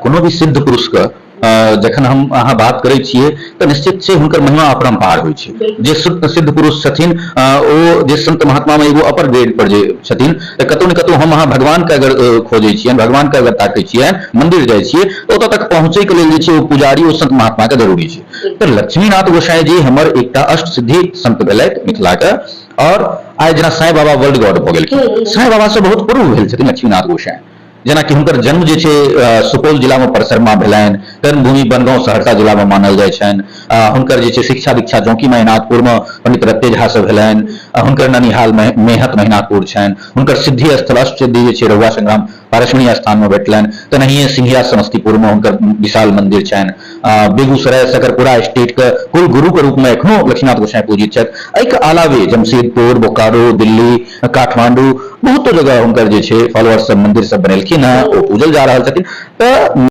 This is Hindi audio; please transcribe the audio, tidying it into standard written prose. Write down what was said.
कोनो भी सिद्ध पुरुष के जखन हम अहाँ बात करै छियै तऽ निश्चित छै हुनकर महिमा अपरंपार होइ छै। जे सिद्ध पुरुष छथिन ओ जे संत महात्मा में एगो अपर ग्रेड पर जे छथिन तऽ कतौ ने कतौ हम अहाँ भगवान के अगर खोजै छियनि, भगवान के अगर ताकै छियनि, मंदिर जाइ छियै तऽ ओतऽ तक पहुँचै के लेल जे छै ओ पुजारी ओ संत महात्मा के जरूरी छै। तऽ लक्ष्मीनाथ गोसाई जी हमर एकटा अष्ट सिद्धि संत भेलथि मिथिला के। और आइ जेना साईं बाबा वर्ल्ड गॉड भऽ गेलखिन, साईं बाबा से बहुत पूर्व भेल छथिन लक्ष्मीनाथ गोसाई। जेना कि हुनकर जन्म जे छै सुपौल जिला में परसरमा भेलनि, कर्मभूमि बनगांव सहरसा जिला में मानल जाइ छनि। हुनकर जे छै शिक्षा दीक्षा जौंकी महिनाथपुर में पंडित रत्ते झा से भेलनि। हुनकर ननिहाल में मेहत महिनाथपुर छनि। हुनकर सिद्धि स्थल अष्ट सिद्धि जे छै रघुआ संग्राम पारसमणीय स्थान में भेटलनि। तेनाहिए सिंघिया समस्तीपुर में हुनकर विशाल मंदिर छनि। बेगूसराय सकरपुरा स्टेट के कुल गुरु के रूप में एखनो लक्ष्मीनाथ गोसाई पूजित छथि। एहिके अलावे जमशेदपुर, बोकारो, दिल्ली, काठमांडू बहुतो जगह हुनकर जे छै फॉलोअर्स सब मंदिर सब बनेलखिन हैं, ओ पूजल जा रहल छथिन। तऽ